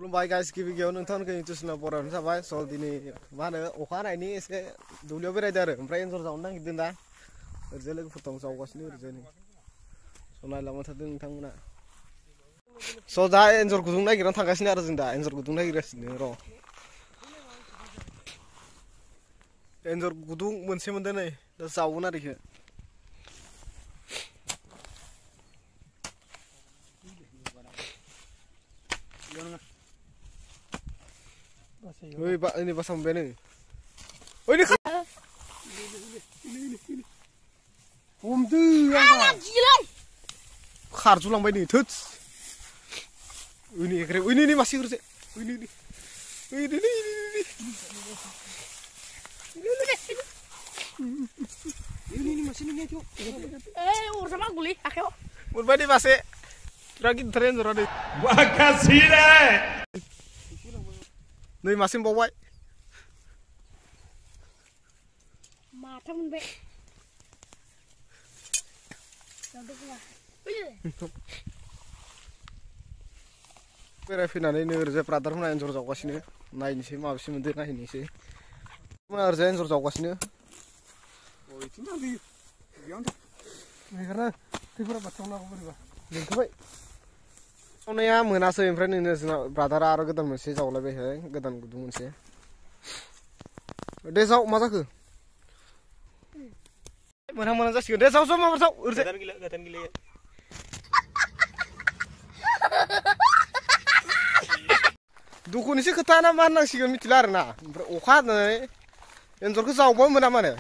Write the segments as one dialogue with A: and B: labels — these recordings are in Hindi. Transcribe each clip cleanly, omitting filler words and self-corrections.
A: खुलुमबाय गाइस गिबि गिबियाव नोंथांमोनखौ इन्ट्रडक्सन बरायनो थाबाय स' दिनै मा होनो अखा हानायनि एसे दुब्लियाव बेरायदो आरो ओमफ्राय एन्जर जावनो नागिरदों दा ओरैजाय लोगोफोर दं जावगासिनो ओरैजाय स' नायलांबाय थादों नोंथांमोना स' दा एन्जर गुदुं नागिरनानै थांगासिनो आरो जों दा एन्जर गुदुं नागिरगासिनो र' एन्जर गुदुं मोनसे मोनदों नै दा जावगोन आरो इखो Oi, Pak, ini pas sampai nih. Oh, ini kan. Gila. Kharjulang bayi nih, tuts. Ini masih urus. Ini. Ini masih nih, Cuk.
B: Urusan aku li, akhir.
A: Berbadi masih. Lagi tren rada.
C: Makasih deh.
A: Nih masih bawa.
B: Mata mun be.
A: बेरायफैनानै नै ओरैजाय ब्रादारमोना एन्जर जावगासिनो नायनोसै माबेसे मोनदों नायनोसै मोना ओरैजाय एन्जर जावगासिनो लिंखाबाय सावनाया मोनासै ओमफ्राय नैनो जोंना ब्रादारा आरो गोदान मोनसे जावलायबायहाय गोदान गुदुं मोनसे दे जाव मा जाखो मोनहां जासिगोन दे जाव माबा जाव ओरैजाय गोदान गिले दुखुनिसो खोथा ना मा होननांसिगोन मिथिला आरोना ओमफ्राय अखा हानानै एन्जरखौ जावबा मोना माने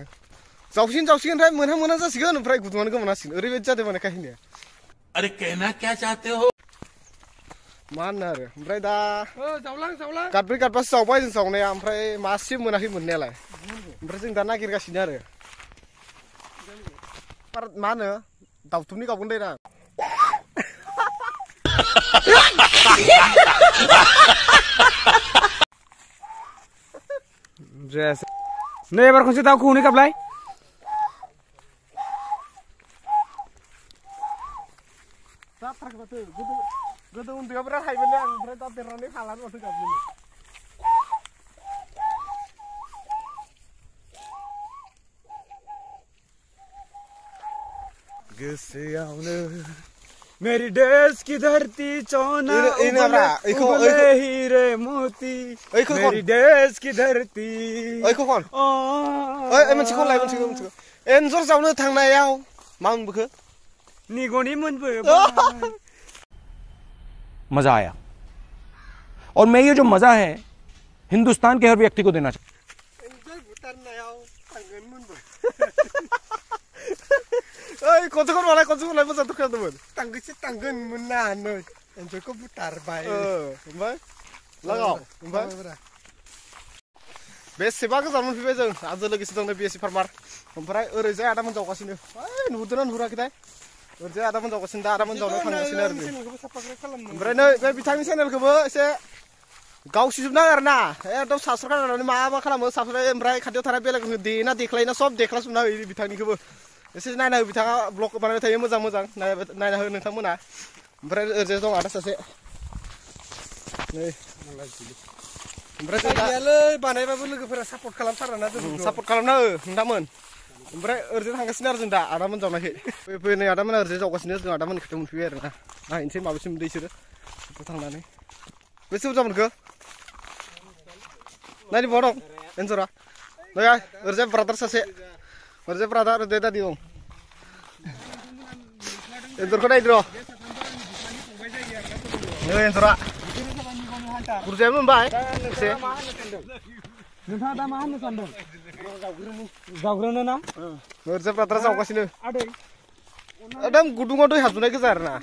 A: जावसिगोन ओमफ्राय मोनहां जासिगोन ओमफ्राय गुदुङानो गोमानासिगोन ओरैबायदि जादों माने काहिनिया
C: अरे कहना क्या चाहते हो
A: मा होनो आरो ओमफ्राय दा गादब्रै गादबासो जावबाय जों जावनाया ओमफ्राय मासे मोनाखै मोननायालाय ओमफ्राय जों दा नागिरगासिनो आरो मा होनो दाउथुबनि गावगोन दे ना
D: नै एबार खनसे दाउखौ हनै गाबलाय
A: जाथाराखै माथो गोदो उन्दैयाव बिराद हायोमोनलै आं ओमफ्राय दा देरनानै हालानो माथो गाबनो
D: गोसोआवनो मेरी देश की धरती चौना
A: उगले
D: हीरे मोती मेरी देश की धरती
A: ओइखौ खन ओइ मोनसेखौ लाय मोनसेखौ एन्जर जावनो थांनायाव मा मोनबोखो
D: निगनि मोनबो मजा आया और मैं ये जो मजा है हिंदुस्तान के हर व्यक्ति को देना चाहता
A: ओइ खनसेखौ मालाय खनसेखौ लाय मोजां खोनादोंमोन थांगोन मोना नै एन्जरखौ बुथारबाय ओमफ्राय लागाव ओमफ्राय बेसेबा गोजान मोनफैबाय जों आजो लोगोसे दं बिएससि फार्मार ओमफ्राय ओरैजाय आदामोन जावगासिनो ओइ नुहुरदोंना नुहुराखैथाय ओरैजाय आदामोन जावगासिनो दा आदामोन जावनो थांगासिनो आरो ओमफ्राय नै बे बिथांनि चेनेलखौबो एसे गावसिजोबनां आरोना एकदम साबसक्राइब खालामनानै मा खालामो साबसक्राइब ओमफ्राय खाथियाव थानाय बेलेगखौ देना देख्लायना सब देख्लाजोबना होयो बिथांनिखौबो एसे नायना हो बिथाङा ब्लग बानायबाय थायो मोजां नायना हो नोंथांमोना ओमफ्राय ओरैजाय दं आदा सासे नै ओमफ्राय जों बानायबाबो लोगोफोरा सापर्ट खालामथारा जों सापर्ट खालामना हो नोंथांमोन ओमफ्राय ओरैजाय थांगासिनो आरो जों दा आदामोन जावनायखै फै नै आदामोना ओरैजाय जावगासिनो जों आदामोननि खोथायाव मोनफैबाय आरोना नायनोसै माबेसे मोनदों इसोरो थांनानै बेसे बुरजा मोनखो नायनि बहा दं एन्जरा नै ओरैजाय ब्रादार सासे ओरैजाय ब्रादार ओरैजाय दादि दं एन्जरखौ नायदो र' नै एन्जरा बुरजायानो मोनबाय एसे
D: नोंथाङा दा मा होननो सानदों जावग्रोनो ना
A: ओरैजाय ब्रादारा जावगासिनो एकदम गुदुङाव दै हाबजोबनाय गोजा आरोना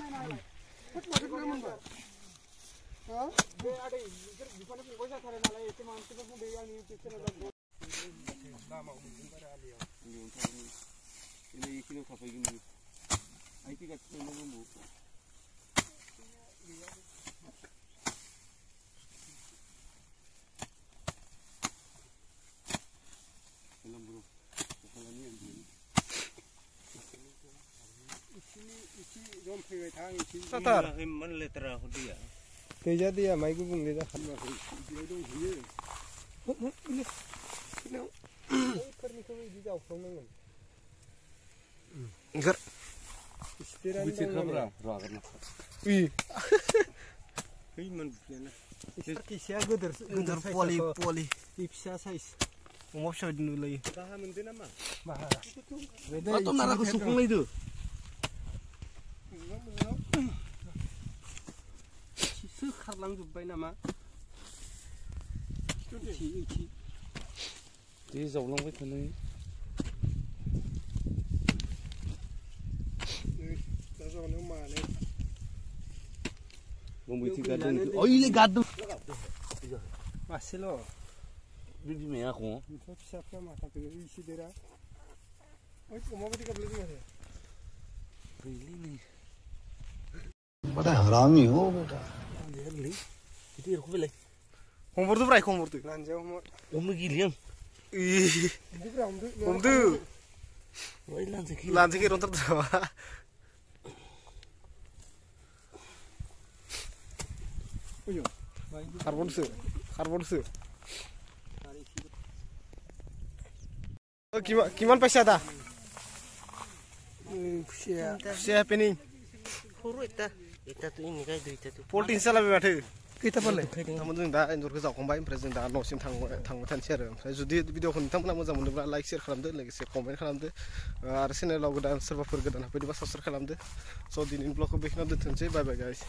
A: दैजा दैया माइ गुबुंले जाखानाखै बेयाव दंहैयो फोरनिखौ बिदि जावखावनांगोन ओंखार स्टेरानो दंब्रा रागोन इ हैमोन बुनाया किसिया गोदोर गोदोर पलि पलि इ फिसा साइज अमा फिसा बायदि नुलायो बाहा मोनदो नामा बाहा मा नाराखौ सुखांलायदो सो खारलांजोब्बाय नामा
E: दे जावलांबाय थानाय
A: दा जावनायाव माने
E: गंबैथि गारदों ओइले गारदों
A: मासेल'
E: बे बिमाया खङ
A: ओमफ्राय फिसाफ्रा माथाखौ इसे देरा ओइ अमा बायदि गाबलाय माथो
E: गैलै नै
F: बड़ा हरामी हो बेटा
E: गोरलै बिदि एरखौ बेलाय
A: हमहरदो ब्रा हमहरदो लानजायाव हमहर
E: हमनो गिलियां
A: हमदो
E: ओइ लानजाखै
A: लानजाखै रन्थार दावा ओयो खारबनसो কিমান পাইছা দা খুচিয়া পেনি
G: সৰু এটা এটাটো এনেকাই দুইটাটো
A: পলটিন চালাবে মাथो खैथा पारले नोंथांमोन जों दा एन्जरखौ जावखांबाय ओमफ्राय जों दा न'सिम थांबाय थानोसै आरो ओमफ्राय जुदि भिडिअखौ नोंथांमोना मोजां मोनोब्ला लाइक शेयार खालामदो लोगोसे कमेन्ट खालामदो आरो चेनेलाव गोदान सोरबाफोर गोदान हाबफैदोंबा साबस्क्राइब खालामदो स' दिनैनि ब्लगखौ बेखिनियाव दोनथ'नोसै बाय बाय गाइस